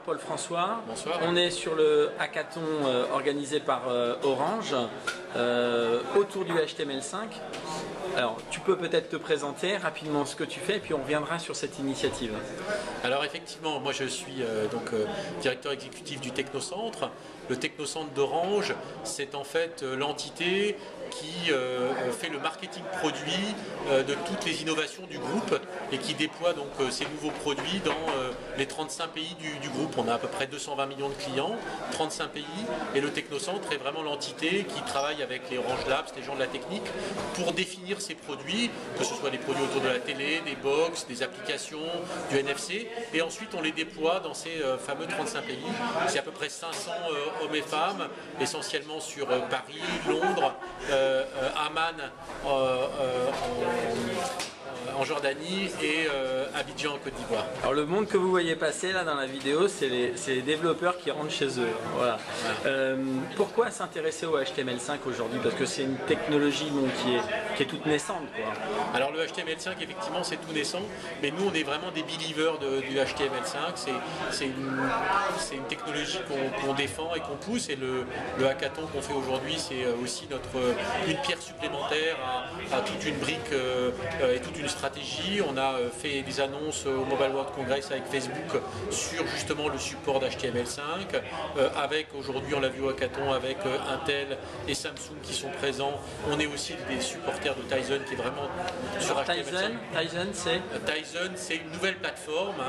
Paul-François. Bonsoir. On est sur le hackathon organisé par Orange autour du HTML5. Alors, tu peux peut-être te présenter rapidement ce que tu fais et puis on reviendra sur cette initiative. Alors effectivement, moi je suis directeur exécutif du Technocentre. Le Technocentre d'Orange, c'est en fait l'entité qui fait le marketing produit de toutes les innovations du groupe et qui déploie donc ces nouveaux produits dans les 35 pays du groupe. On a à peu près 220 millions de clients, 35 pays, et le Technocentre est vraiment l'entité qui travaille avec les Orange Labs, les gens de la technique, pour définir ces produits, que ce soit des produits autour de la télé, des box, des applications, du NFC, et ensuite on les déploie dans ces fameux 35 pays. C'est à peu près 500 hommes et femmes, essentiellement sur Paris, Londres, Amman en Jordanie et Abidjan en Côte d'Ivoire. Alors le monde que vous voyez passer là dans la vidéo, c'est les développeurs qui rentrent chez eux. Voilà. Pourquoi s'intéresser au HTML5 aujourd'hui? Parce que c'est une technologie bon, qui est toute naissante, quoi. Alors le HTML5 effectivement c'est tout naissant, mais nous on est vraiment des believers du HTML5. C'est une technologie qu'on défend et qu'on pousse, et le hackathon qu'on fait aujourd'hui c'est aussi une pierre supplémentaire à toute une brique et toute une stratégie. On a fait des annonces au Mobile World Congress avec Facebook sur justement le support d'HTML5, avec aujourd'hui, on l'a vu au hackathon, avec Intel et Samsung qui sont présents. On est aussi des supporters de Tizen qui est vraiment sur HTML5. Tizen, c'est une nouvelle plateforme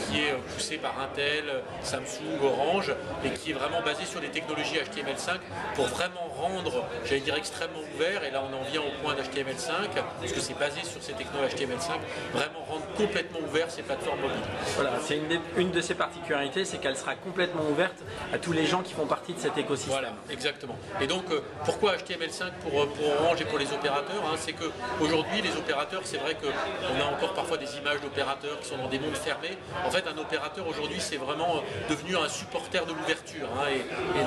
qui est poussée par Intel, Samsung, Orange, et qui est vraiment basée sur des technologies HTML5 pour vraiment rendre, j'allais dire, extrêmement ouvert. Et là on en vient au point d'HTML5, parce que c'est basé sur ces technos HTML5, vraiment rendre complètement ouvert ces plateformes mobiles. Voilà, c'est une de ses particularités, c'est qu'elle sera complètement ouverte à tous les gens qui font partie de cet écosystème. Voilà, exactement. Et donc, pourquoi HTML5 pour Orange et pour les opérateurs, c'est qu'aujourd'hui, les opérateurs, c'est vrai qu'on a encore parfois des images d'opérateurs qui sont dans des mondes fermés. En fait, un opérateur aujourd'hui, c'est vraiment devenu un supporter de l'ouverture. Et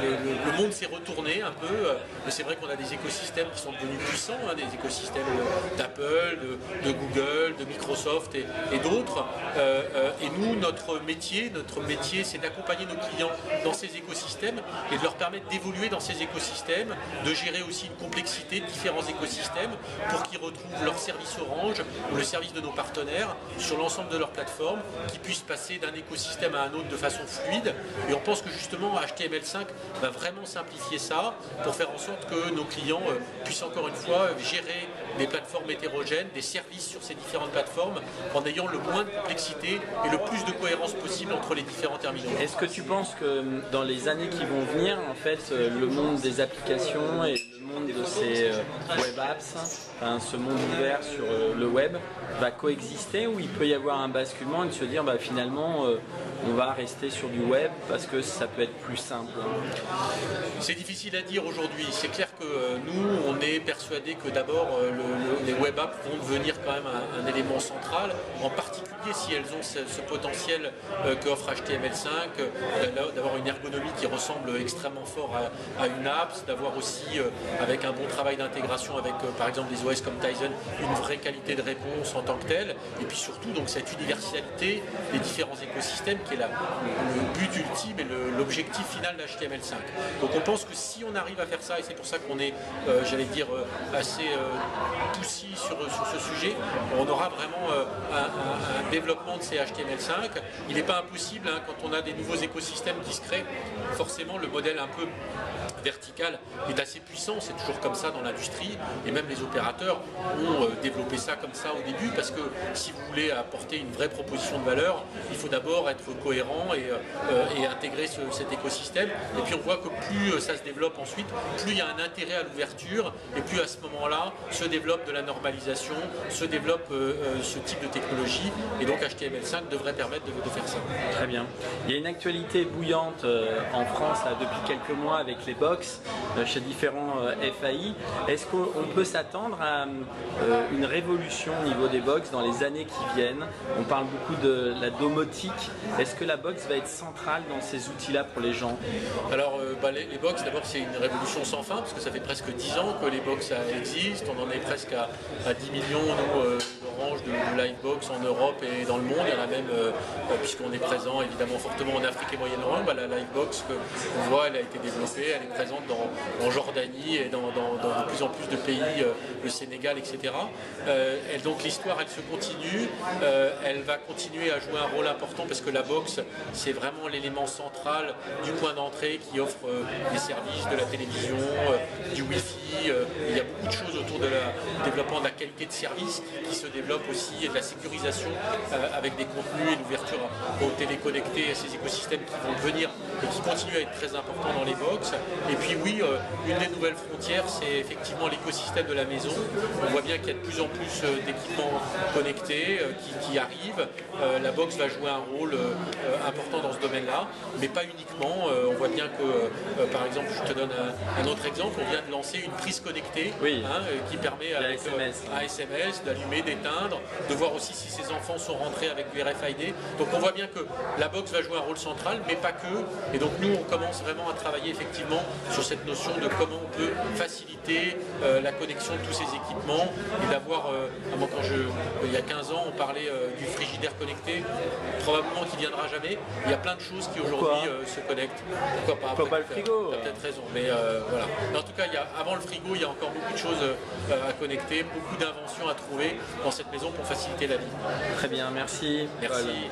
le monde s'est retourné un peu. Mais c'est vrai qu'on a des écosystèmes qui sont devenus puissants, des écosystèmes d'Apple, de Google, de Microsoft et d'autres. Et nous, notre métier, c'est d'accompagner nos clients dans ces écosystèmes et de leur permettre d'évoluer dans ces écosystèmes, de gérer aussi une complexité de différents écosystèmes pour qu'ils retrouvent leur service Orange ou le service de nos partenaires sur l'ensemble de leur plateforme, qu'ils puissent passer d'un écosystème à un autre de façon fluide. Et on pense que justement HTML5 va vraiment simplifier ça pour faire en sorte que nos clients puissent encore une fois gérer des plateformes hétérogènes, des services sur ces différentes plateformes, en ayant le moins de complexité et le plus de cohérence possible entre les différents terminaux. Est-ce que tu penses que dans les années qui vont venir, en fait, le monde des applications et le monde de ces web apps, ce monde ouvert sur le web, va coexister, ou il peut y avoir un basculement et de se dire finalement on va rester sur du web parce que ça peut être plus simple? C'est difficile à dire aujourd'hui. C'est clair que nous, on est persuadés que d'abord les web apps vont devenir quand même un élément central, en particulier si elles ont ce potentiel qu'offre HTML5, d'avoir une ergonomie qui ressemble extrêmement fort à une app, d'avoir aussi, avec un bon travail d'intégration avec par exemple des OS comme Tizen, une vraie qualité de réponse en tant que telle, et puis surtout donc cette universalité des différents écosystèmes qui est le but ultime et l'objectif final d'HTML5. Donc on pense que si on arrive à faire ça, et c'est pour ça qu'on est, j'allais dire, assez poussé sur ce sujet, on aura vraiment un développement de ces HTML5. Il n'est pas impossible, quand on a des nouveaux écosystèmes qui se créent, forcément le modèle un peu vertical est assez puissant, c'est toujours comme ça dans l'industrie, et même les opérateurs ont développé ça comme ça au début, parce que si vous voulez apporter une vraie proposition de valeur, il faut d'abord être cohérent et intégrer cet écosystème, et puis on voit que plus ça se développe ensuite, plus il y a un intérêt à l'ouverture, et plus à ce moment-là se développe de la normalisation, se développe ce type de technologie, et donc HTML5 devrait permettre de faire ça. Très bien. Il y a une actualité bouillante en France là, depuis quelques mois avec les box chez différents FAI. Est-ce qu'on peut s'attendre à une révolution au niveau des box dans les années qui viennent? On parle beaucoup de la domotique. Est-ce que la box va être centrale dans ces outils-là pour les gens? Alors, les box, d'abord, c'est une révolution sans fin, parce que ça fait presque 10 ans que les box existent. On en est presque à 10 millions, nous, d'Orange, de Livebox en Europe dans le monde. Il y en a même, puisqu'on est présent évidemment fortement en Afrique et Moyen-Orient, la Livebox qu'on voit, elle a été développée, elle est présente en Jordanie et dans de plus en plus de pays, le Sénégal, etc. Donc l'histoire, elle se continue, elle va continuer à jouer un rôle important parce que la box, c'est vraiment l'élément central du point d'entrée qui offre des services, de la télévision, du Wi-Fi. Il y a beaucoup de choses autour du développement de la qualité de service qui se développe aussi et de la sécurisation avec des contenus et l'ouverture aux téléconnectés et ces écosystèmes qui vont venir et qui continuent à être très importants dans les box. Et puis oui, une des nouvelles frontières, c'est effectivement l'écosystème de la maison. On voit bien qu'il y a de plus en plus d'équipements connectés qui arrivent. La box va jouer un rôle important dans ce domaine-là, mais pas uniquement. On voit bien que, par exemple, je te donne un autre exemple, on vient de lancer une prise connectée qui permet avec un SMS d'allumer, d'éteindre, de voir aussi si ses enfants sont rentrés avec du RFID. Donc on voit bien que la box va jouer un rôle central, mais pas que. Et donc nous, on commence vraiment à travailler effectivement sur cette notion de comment on peut faciliter la connexion de tous ces équipements et d'avoir, il y a 15 ans, on parlait du frigidaire connecté, probablement qu'il ne viendra jamais. Il y a plein de choses qui aujourd'hui se connectent. Pourquoi pas le frigo? Tu as peut-être raison, mais voilà. Mais en tout cas, avant le frigo, il y a encore beaucoup de choses à connecter, beaucoup d'inventions à trouver dans cette maison pour faciliter la vie. Très bien, merci. Merci.